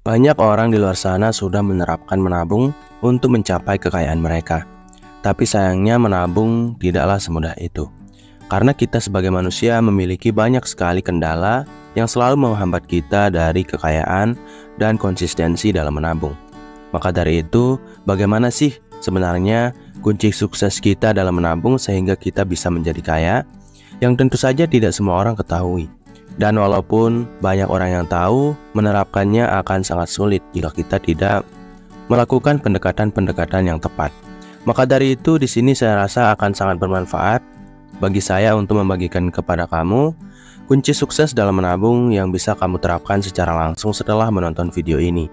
Banyak orang di luar sana sudah menerapkan menabung untuk mencapai kekayaan mereka. Tapi sayangnya menabung tidaklah semudah itu. Karena kita sebagai manusia memiliki banyak sekali kendala yang selalu menghambat kita dari kekayaan dan konsistensi dalam menabung. Maka dari itu, bagaimana sih sebenarnya kunci sukses kita dalam menabung sehingga kita bisa menjadi kaya? Yang tentu saja tidak semua orang ketahui. Dan walaupun banyak orang yang tahu, menerapkannya akan sangat sulit jika kita tidak melakukan pendekatan-pendekatan yang tepat. Maka dari itu di sini saya rasa akan sangat bermanfaat bagi saya untuk membagikan kepada kamu kunci sukses dalam menabung yang bisa kamu terapkan secara langsung setelah menonton video ini.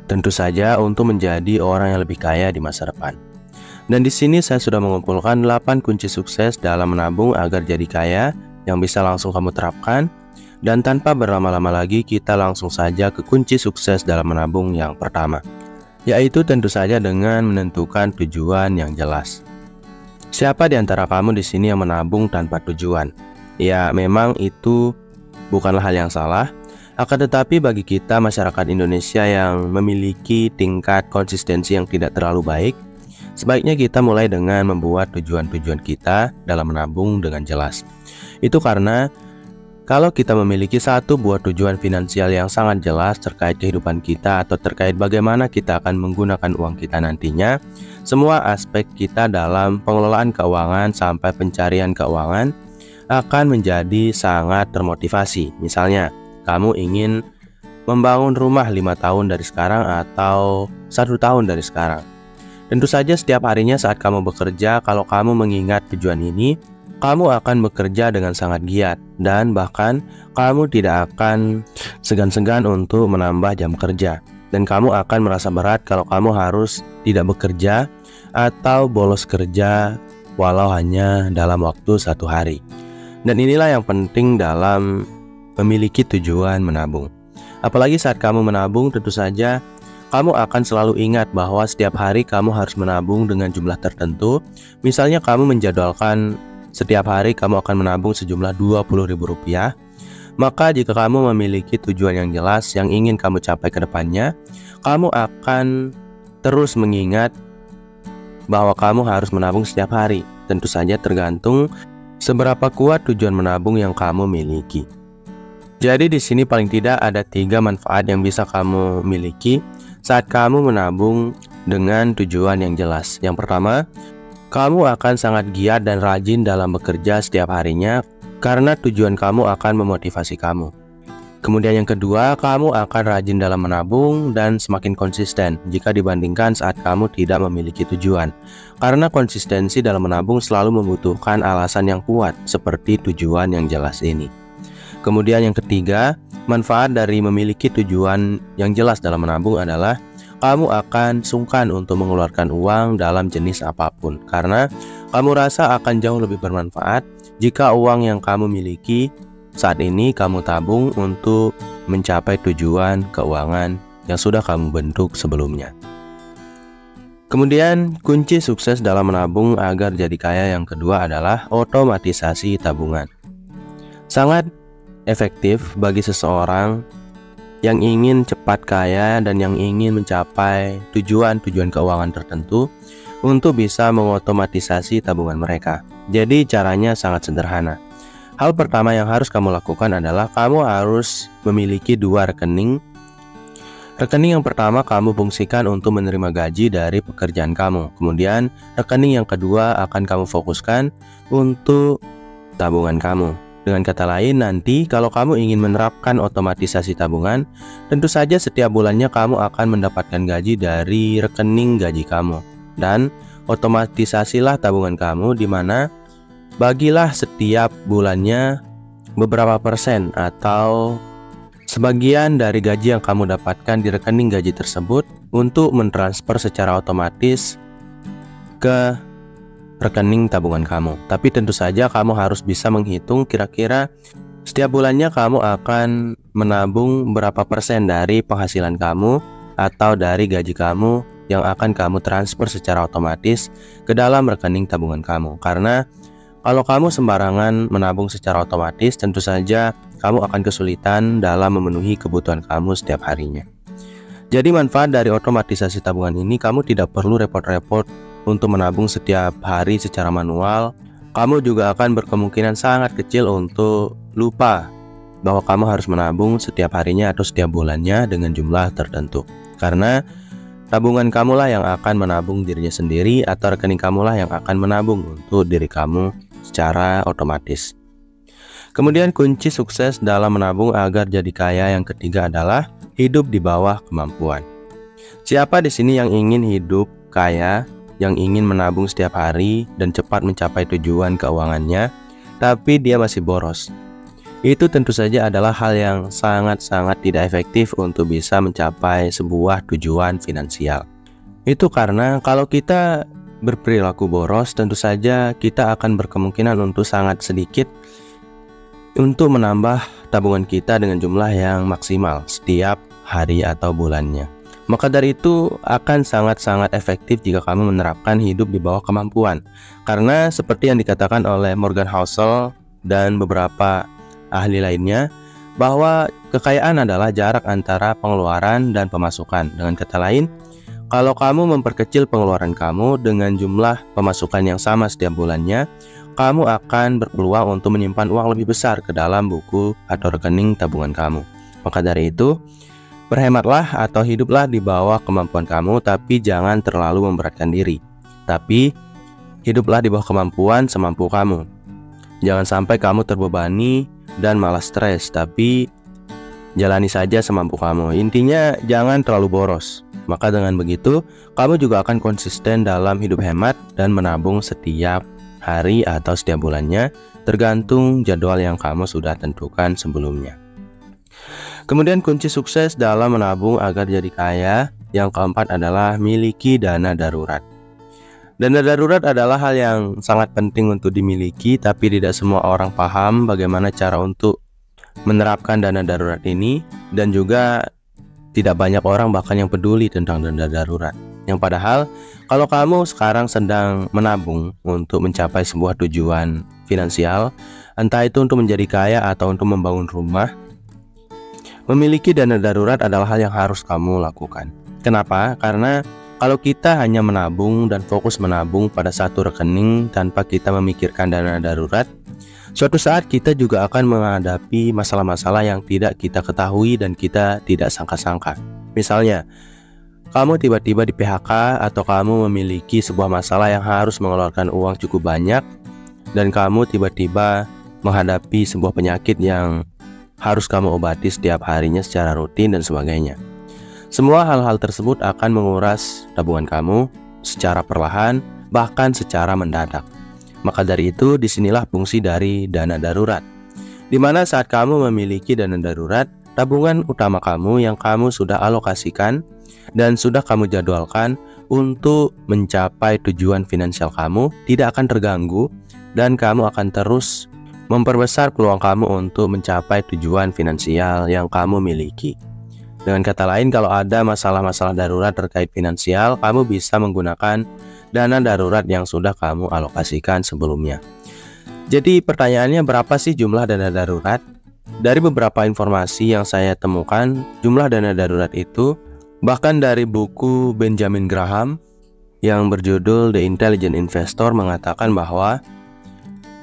Tentu saja untuk menjadi orang yang lebih kaya di masa depan. Dan di sini saya sudah mengumpulkan 8 kunci sukses dalam menabung agar jadi kaya yang bisa langsung kamu terapkan. Dan tanpa berlama-lama lagi, kita langsung saja ke kunci sukses dalam menabung yang pertama, yaitu tentu saja dengan menentukan tujuan yang jelas. Siapa di antara kamu di sini yang menabung tanpa tujuan? Ya, memang itu bukanlah hal yang salah. Akan tetapi bagi kita masyarakat Indonesia yang memiliki tingkat konsistensi yang tidak terlalu baik, sebaiknya kita mulai dengan membuat tujuan-tujuan kita dalam menabung dengan jelas. Itu karena kalau kita memiliki satu buah tujuan finansial yang sangat jelas terkait kehidupan kita atau terkait bagaimana kita akan menggunakan uang kita nantinya, semua aspek kita dalam pengelolaan keuangan sampai pencarian keuangan akan menjadi sangat termotivasi. Misalnya, kamu ingin membangun rumah 5 tahun dari sekarang atau 1 tahun dari sekarang. Tentu saja setiap harinya saat kamu bekerja, kalau kamu mengingat tujuan ini, kamu akan bekerja dengan sangat giat dan bahkan kamu tidak akan segan-segan untuk menambah jam kerja. Dan kamu akan merasa berat kalau kamu harus tidak bekerja atau bolos kerja walau hanya dalam waktu 1 hari. Dan inilah yang penting dalam memiliki tujuan menabung. Apalagi saat kamu menabung, tentu saja kamu akan selalu ingat bahwa setiap hari kamu harus menabung dengan jumlah tertentu. Misalnya kamu menjadwalkan setiap hari kamu akan menabung sejumlah Rp20.000. Maka jika kamu memiliki tujuan yang jelas yang ingin kamu capai ke depannya, kamu akan terus mengingat bahwa kamu harus menabung setiap hari. Tentu saja tergantung seberapa kuat tujuan menabung yang kamu miliki. Jadi di sini paling tidak ada 3 manfaat yang bisa kamu miliki saat kamu menabung dengan tujuan yang jelas. Yang pertama, kamu akan sangat giat dan rajin dalam bekerja setiap harinya karena tujuan kamu akan memotivasi kamu. Kemudian yang kedua, kamu akan rajin dalam menabung dan semakin konsisten jika dibandingkan saat kamu tidak memiliki tujuan. Karena konsistensi dalam menabung selalu membutuhkan alasan yang kuat seperti tujuan yang jelas ini. Kemudian yang ketiga, manfaat dari memiliki tujuan yang jelas dalam menabung adalah kamu akan sungkan untuk mengeluarkan uang dalam jenis apapun, karena kamu rasa akan jauh lebih bermanfaat jika uang yang kamu miliki saat ini kamu tabung untuk mencapai tujuan keuangan yang sudah kamu bentuk sebelumnya. Kemudian kunci sukses dalam menabung agar jadi kaya yang kedua adalah otomatisasi tabungan. Sangat efektif bagi seseorang yang ingin cepat kaya dan yang ingin mencapai tujuan-tujuan keuangan tertentu untuk bisa mengotomatisasi tabungan mereka. Jadi caranya sangat sederhana. Hal pertama yang harus kamu lakukan adalah kamu harus memiliki 2 rekening. Rekening yang pertama kamu fungsikan untuk menerima gaji dari pekerjaan kamu. Kemudian rekening yang kedua akan kamu fokuskan untuk tabungan kamu. Dengan kata lain, nanti kalau kamu ingin menerapkan otomatisasi tabungan, tentu saja setiap bulannya kamu akan mendapatkan gaji dari rekening gaji kamu. Dan otomatisasilah tabungan kamu, di mana bagilah setiap bulannya beberapa persen atau sebagian dari gaji yang kamu dapatkan di rekening gaji tersebut untuk mentransfer secara otomatis ke rekening tabungan kamu. Tapi tentu saja kamu harus bisa menghitung kira-kira setiap bulannya kamu akan menabung berapa persen dari penghasilan kamu atau dari gaji kamu yang akan kamu transfer secara otomatis ke dalam rekening tabungan kamu. Karena kalau kamu sembarangan menabung secara otomatis, tentu saja kamu akan kesulitan dalam memenuhi kebutuhan kamu setiap harinya. Jadi manfaat dari otomatisasi tabungan ini, kamu tidak perlu repot-repot untuk menabung setiap hari secara manual. Kamu juga akan berkemungkinan sangat kecil untuk lupa bahwa kamu harus menabung setiap harinya atau setiap bulannya dengan jumlah tertentu. Karena tabungan kamulah yang akan menabung dirinya sendiri, atau rekening kamulah yang akan menabung untuk diri kamu secara otomatis. Kemudian kunci sukses dalam menabung agar jadi kaya yang ketiga adalah hidup di bawah kemampuan. Siapa di sini yang ingin hidup kaya, yang ingin menabung setiap hari dan cepat mencapai tujuan keuangannya, tapi dia masih boros? Itu tentu saja adalah hal yang sangat-sangat tidak efektif untuk bisa mencapai sebuah tujuan finansial. Itu karena kalau kita berperilaku boros, tentu saja kita akan berkemungkinan untuk sangat sedikit untuk menambah tabungan kita dengan jumlah yang maksimal setiap hari atau bulannya. Maka dari itu akan sangat-sangat efektif jika kamu menerapkan hidup di bawah kemampuan. Karena seperti yang dikatakan oleh Morgan Housel dan beberapa ahli lainnya, bahwa kekayaan adalah jarak antara pengeluaran dan pemasukan. Dengan kata lain, kalau kamu memperkecil pengeluaran kamu dengan jumlah pemasukan yang sama setiap bulannya, kamu akan berpeluang untuk menyimpan uang lebih besar ke dalam buku atau rekening tabungan kamu. Maka dari itu, berhematlah atau hiduplah di bawah kemampuan kamu, tapi jangan terlalu memberatkan diri. Tapi, hiduplah di bawah kemampuan semampu kamu. Jangan sampai kamu terbebani dan malah stres, tapi jalani saja semampu kamu. Intinya, jangan terlalu boros. Maka dengan begitu, kamu juga akan konsisten dalam hidup hemat dan menabung setiap hari atau setiap bulannya, tergantung jadwal yang kamu sudah tentukan sebelumnya. Kemudian kunci sukses dalam menabung agar jadi kaya yang keempat adalah miliki dana darurat. Dana darurat adalah hal yang sangat penting untuk dimiliki, tapi tidak semua orang paham bagaimana cara untuk menerapkan dana darurat ini, dan juga tidak banyak orang bahkan yang peduli tentang dana darurat. Yang padahal kalau kamu sekarang sedang menabung untuk mencapai sebuah tujuan finansial, entah itu untuk menjadi kaya atau untuk membangun rumah, memiliki dana darurat adalah hal yang harus kamu lakukan. Kenapa? Karena kalau kita hanya menabung dan fokus menabung pada satu rekening tanpa kita memikirkan dana darurat, suatu saat kita juga akan menghadapi masalah-masalah yang tidak kita ketahui dan kita tidak sangka-sangka. Misalnya, kamu tiba-tiba di PHK, atau kamu memiliki sebuah masalah yang harus mengeluarkan uang cukup banyak, dan kamu tiba-tiba menghadapi sebuah penyakit yang harus kamu obati setiap harinya secara rutin dan sebagainya. Semua hal-hal tersebut akan menguras tabungan kamu secara perlahan, bahkan secara mendadak. Maka dari itu, disinilah fungsi dari dana darurat, di mana saat kamu memiliki dana darurat, tabungan utama kamu yang kamu sudah alokasikan dan sudah kamu jadwalkan untuk mencapai tujuan finansial kamu tidak akan terganggu, dan kamu akan terus memperbesar peluang kamu untuk mencapai tujuan finansial yang kamu miliki. Dengan kata lain, kalau ada masalah-masalah darurat terkait finansial, kamu bisa menggunakan dana darurat yang sudah kamu alokasikan sebelumnya. Jadi pertanyaannya, berapa sih jumlah dana darurat? Dari beberapa informasi yang saya temukan, jumlah dana darurat itu, bahkan dari buku Benjamin Graham yang berjudul The Intelligent Investor, mengatakan bahwa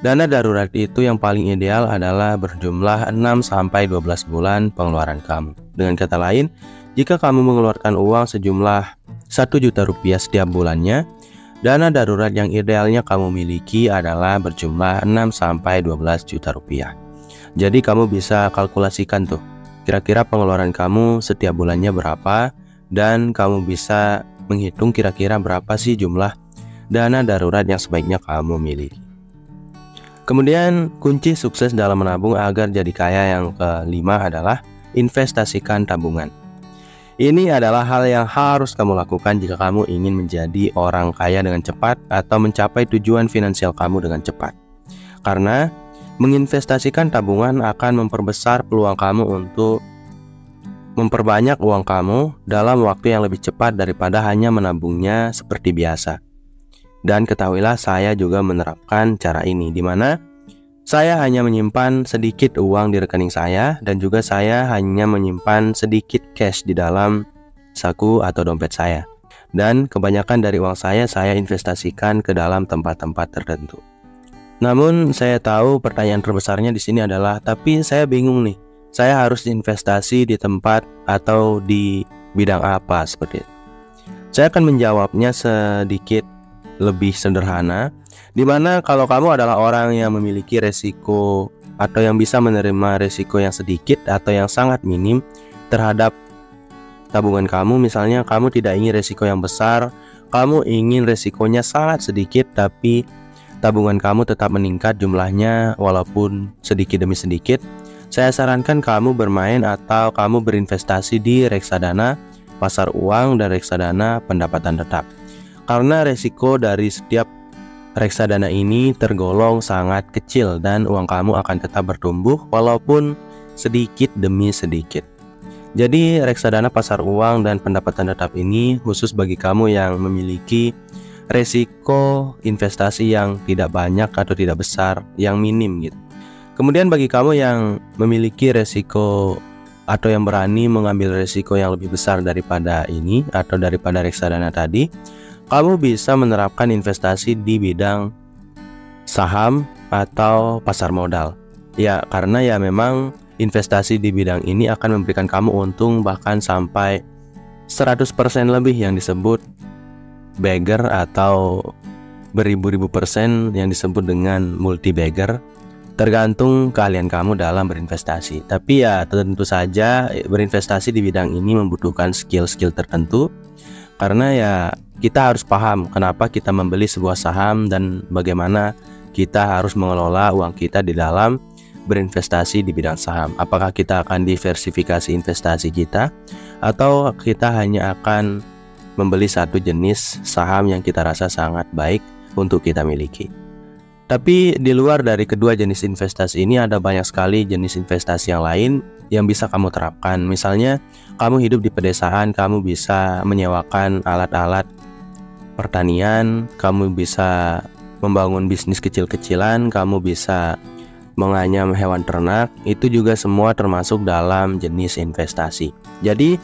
dana darurat itu yang paling ideal adalah berjumlah 6-12 bulan pengeluaran kamu. Dengan kata lain, jika kamu mengeluarkan uang sejumlah 1 juta rupiah setiap bulannya, dana darurat yang idealnya kamu miliki adalah berjumlah 6-12 juta rupiah. Jadi kamu bisa kalkulasikan tuh, kira-kira pengeluaran kamu setiap bulannya berapa, dan kamu bisa menghitung kira-kira berapa sih jumlah dana darurat yang sebaiknya kamu miliki. Kemudian kunci sukses dalam menabung agar jadi kaya yang kelima adalah investasikan tabungan. Ini adalah hal yang harus kamu lakukan jika kamu ingin menjadi orang kaya dengan cepat atau mencapai tujuan finansial kamu dengan cepat. Karena menginvestasikan tabungan akan memperbesar peluang kamu untuk memperbanyak uang kamu dalam waktu yang lebih cepat daripada hanya menabungnya seperti biasa. Dan ketahuilah, saya juga menerapkan cara ini, di mana saya hanya menyimpan sedikit uang di rekening saya, dan juga saya hanya menyimpan sedikit cash di dalam saku atau dompet saya. Dan kebanyakan dari uang saya investasikan ke dalam tempat-tempat tertentu. Namun saya tahu pertanyaan terbesarnya di sini adalah, tapi saya bingung nih, saya harus investasi di tempat atau di bidang apa seperti itu. Saya akan menjawabnya sedikit lebih sederhana, dimana kalau kamu adalah orang yang memiliki resiko atau yang bisa menerima resiko yang sedikit atau yang sangat minim terhadap tabungan kamu. Misalnya kamu tidak ingin resiko yang besar, kamu ingin resikonya sangat sedikit tapi tabungan kamu tetap meningkat jumlahnya walaupun sedikit demi sedikit. Saya sarankan kamu bermain atau kamu berinvestasi di reksadana pasar uang dan reksadana pendapatan tetap. Karena resiko dari setiap reksadana ini tergolong sangat kecil dan uang kamu akan tetap bertumbuh walaupun sedikit demi sedikit. Jadi reksadana pasar uang dan pendapatan tetap ini khusus bagi kamu yang memiliki resiko investasi yang tidak banyak atau tidak besar, yang minim gitu. Kemudian bagi kamu yang memiliki resiko atau yang berani mengambil resiko yang lebih besar daripada ini atau daripada reksadana tadi, kamu bisa menerapkan investasi di bidang saham atau pasar modal. Ya, karena ya memang investasi di bidang ini akan memberikan kamu untung bahkan sampai 100% lebih, yang disebut bagger atau beribu-ribu persen yang disebut dengan multi bagger, tergantung keahlian kamu dalam berinvestasi. Tapi ya tentu saja berinvestasi di bidang ini membutuhkan skill-skill tertentu, karena ya kita harus paham kenapa kita membeli sebuah saham dan bagaimana kita harus mengelola uang kita di dalam berinvestasi di bidang saham. Apakah kita akan diversifikasi investasi kita atau kita hanya akan membeli satu jenis saham yang kita rasa sangat baik untuk kita miliki. Tapi di luar dari kedua jenis investasi ini ada banyak sekali jenis investasi yang lain yang bisa kamu terapkan. Misalnya kamu hidup di pedesaan, kamu bisa menyewakan alat-alat pertanian, kamu bisa membangun bisnis kecil-kecilan, kamu bisa menganyam hewan ternak. Itu juga semua termasuk dalam jenis investasi. Jadi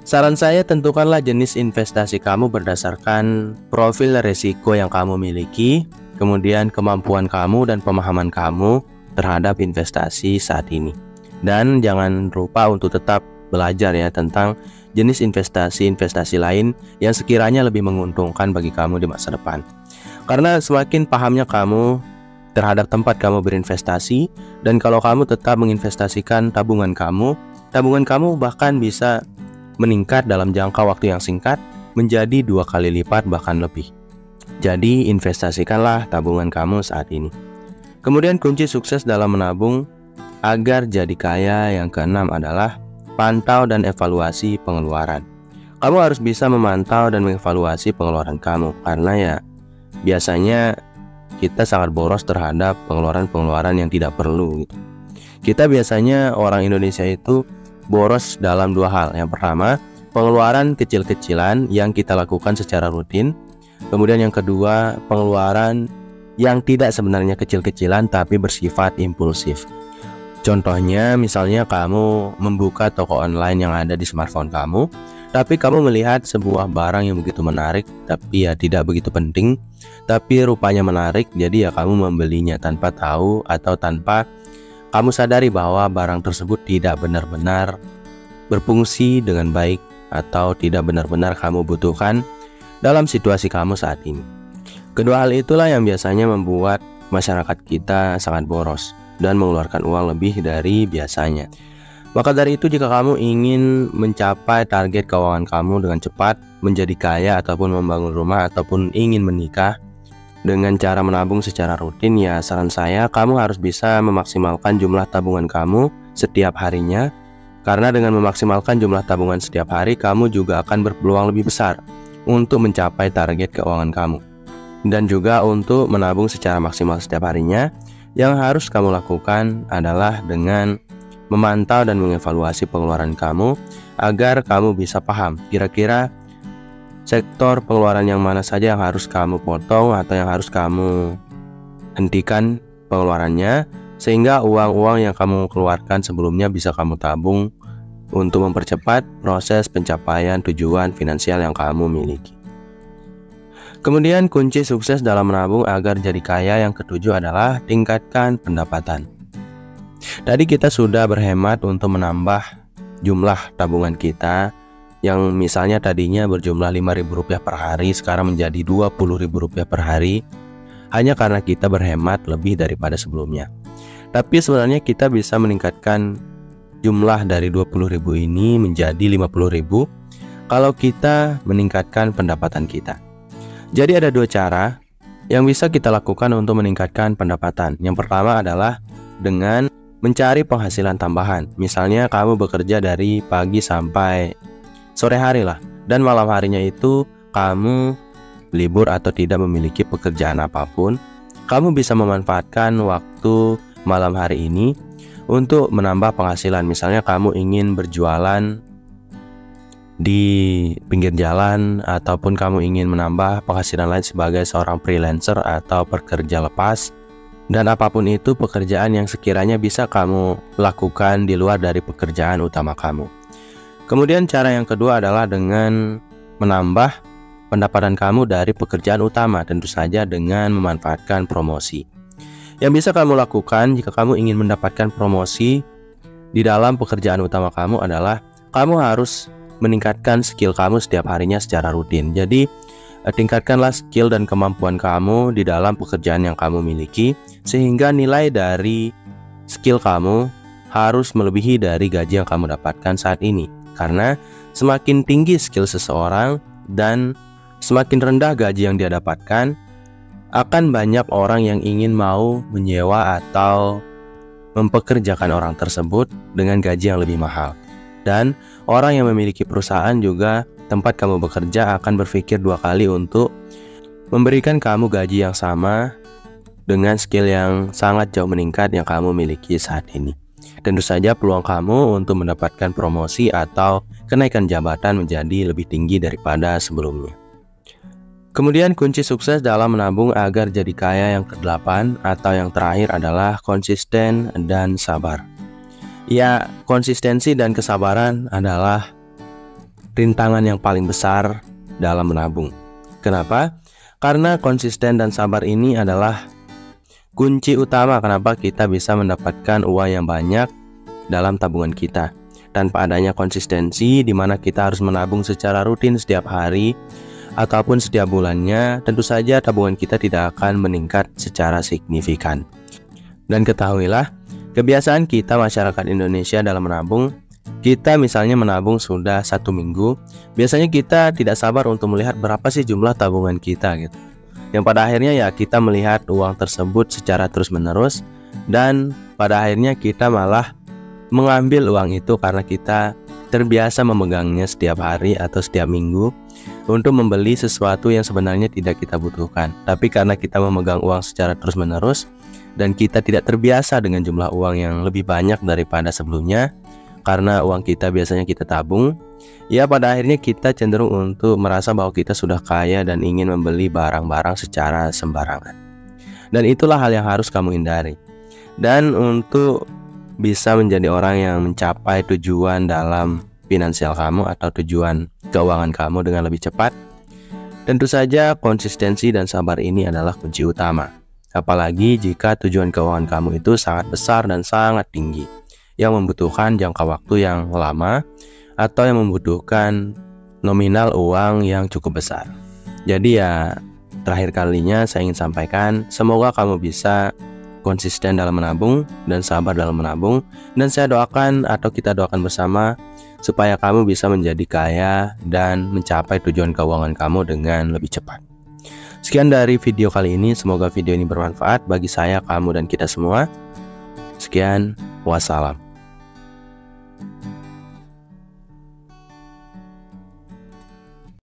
saran saya, tentukanlah jenis investasi kamu berdasarkan profil risiko yang kamu miliki, kemudian kemampuan kamu dan pemahaman kamu terhadap investasi saat ini. Dan jangan lupa untuk tetap belajar ya tentang jenis investasi lain yang sekiranya lebih menguntungkan bagi kamu di masa depan. Karena semakin pahamnya kamu terhadap tempat kamu berinvestasi, dan kalau kamu tetap menginvestasikan tabungan kamu bahkan bisa meningkat dalam jangka waktu yang singkat menjadi 2 kali lipat bahkan lebih. Jadi investasikanlah tabungan kamu saat ini. Kemudian kunci sukses dalam menabung agar jadi kaya yang keenam adalah pantau dan evaluasi pengeluaran. Kamu harus bisa memantau dan mengevaluasi pengeluaran kamu, karena ya biasanya kita sangat boros terhadap pengeluaran-pengeluaran yang tidak perlu gitu. Kita biasanya orang Indonesia itu boros dalam 2 hal. Yang pertama, pengeluaran kecil-kecilan yang kita lakukan secara rutin. Kemudian yang kedua, pengeluaran yang tidak sebenarnya kecil-kecilan tapi bersifat impulsif. Contohnya misalnya kamu membuka toko online yang ada di smartphone kamu, tapi kamu melihat sebuah barang yang begitu menarik tapi ya tidak begitu penting, tapi rupanya menarik, jadi ya kamu membelinya tanpa tahu atau tanpa kamu sadari bahwa barang tersebut tidak benar-benar berfungsi dengan baik atau tidak benar-benar kamu butuhkan dalam situasi kamu saat ini. Kedua hal itulah yang biasanya membuat masyarakat kita sangat boros dan mengeluarkan uang lebih dari biasanya. Maka dari itu, jika kamu ingin mencapai target keuangan kamu dengan cepat, menjadi kaya ataupun membangun rumah ataupun ingin menikah dengan cara menabung secara rutin, ya saran saya kamu harus bisa memaksimalkan jumlah tabungan kamu setiap harinya. Karena dengan memaksimalkan jumlah tabungan setiap hari, kamu juga akan berpeluang lebih besar untuk mencapai target keuangan kamu. Dan juga untuk menabung secara maksimal setiap harinya, yang harus kamu lakukan adalah dengan memantau dan mengevaluasi pengeluaran kamu agar kamu bisa paham kira-kira sektor pengeluaran yang mana saja yang harus kamu potong atau yang harus kamu hentikan pengeluarannya, sehingga uang-uang yang kamu keluarkan sebelumnya bisa kamu tabung untuk mempercepat proses pencapaian tujuan finansial yang kamu miliki. Kemudian kunci sukses dalam menabung agar jadi kaya yang ketujuh adalah tingkatkan pendapatan. Tadi kita sudah berhemat untuk menambah jumlah tabungan kita yang misalnya tadinya berjumlah Rp5.000 per hari sekarang menjadi Rp20.000 per hari, hanya karena kita berhemat lebih daripada sebelumnya. Tapi sebenarnya kita bisa meningkatkan jumlah dari 20.000 ini menjadi 50.000 kalau kita meningkatkan pendapatan kita. Jadi ada dua cara yang bisa kita lakukan untuk meningkatkan pendapatan. Yang pertama adalah dengan mencari penghasilan tambahan. Misalnya kamu bekerja dari pagi sampai sore hari lah, dan malam harinya itu kamu libur atau tidak memiliki pekerjaan apapun. Kamu bisa memanfaatkan waktu malam hari ini untuk menambah penghasilan. Misalnya kamu ingin berjualan di pinggir jalan, ataupun kamu ingin menambah penghasilan lain sebagai seorang freelancer atau pekerja lepas. Dan apapun itu pekerjaan yang sekiranya bisa kamu lakukan di luar dari pekerjaan utama kamu. Kemudian cara yang kedua adalah dengan menambah pendapatan kamu dari pekerjaan utama, tentu saja dengan memanfaatkan promosi. Yang bisa kamu lakukan jika kamu ingin mendapatkan promosi di dalam pekerjaan utama kamu adalah kamu harus meningkatkan skill kamu setiap harinya secara rutin. Jadi tingkatkanlah skill dan kemampuan kamu di dalam pekerjaan yang kamu miliki, sehingga nilai dari skill kamu harus melebihi dari gaji yang kamu dapatkan saat ini. Karena semakin tinggi skill seseorang dan semakin rendah gaji yang dia dapatkan, akan banyak orang yang ingin mau menyewa atau mempekerjakan orang tersebut dengan gaji yang lebih mahal. Dan orang yang memiliki perusahaan juga tempat kamu bekerja akan berpikir dua kali untuk memberikan kamu gaji yang sama dengan skill yang sangat jauh meningkat yang kamu miliki saat ini. Tentu saja peluang kamu untuk mendapatkan promosi atau kenaikan jabatan menjadi lebih tinggi daripada sebelumnya. Kemudian kunci sukses dalam menabung agar jadi kaya yang ke-8 atau yang terakhir adalah konsisten dan sabar. Ya, konsistensi dan kesabaran adalah rintangan yang paling besar dalam menabung. Kenapa? Karena konsisten dan sabar ini adalah kunci utama kenapa kita bisa mendapatkan uang yang banyak dalam tabungan kita. Tanpa adanya konsistensi di mana kita harus menabung secara rutin setiap hari ataupun setiap bulannya, tentu saja tabungan kita tidak akan meningkat secara signifikan. Dan ketahuilah, kebiasaan kita masyarakat Indonesia dalam menabung, kita misalnya menabung sudah 1 minggu, biasanya kita tidak sabar untuk melihat berapa sih jumlah tabungan kita gitu. Yang pada akhirnya ya kita melihat uang tersebut secara terus-menerus, dan pada akhirnya kita malah mengambil uang itu karena kita terbiasa memegangnya setiap hari atau setiap minggu untuk membeli sesuatu yang sebenarnya tidak kita butuhkan. Tapi karena kita memegang uang secara terus-menerus dan kita tidak terbiasa dengan jumlah uang yang lebih banyak daripada sebelumnya, karena uang kita biasanya kita tabung, ya pada akhirnya kita cenderung untuk merasa bahwa kita sudah kaya dan ingin membeli barang-barang secara sembarangan. Dan itulah hal yang harus kamu hindari. Dan untuk bisa menjadi orang yang mencapai tujuan dalam finansial kamu atau tujuan keuangan kamu dengan lebih cepat, tentu saja konsistensi dan sabar ini adalah kunci utama. Apalagi jika tujuan keuangan kamu itu sangat besar dan sangat tinggi, yang membutuhkan jangka waktu yang lama atau yang membutuhkan nominal uang yang cukup besar. Jadi ya, terakhir kalinya saya ingin sampaikan, semoga kamu bisa konsisten dalam menabung dan sabar dalam menabung. Dan saya doakan atau kita doakan bersama supaya kamu bisa menjadi kaya dan mencapai tujuan keuangan kamu dengan lebih cepat. Sekian dari video kali ini, semoga video ini bermanfaat bagi saya, kamu, dan kita semua. Sekian, wassalam.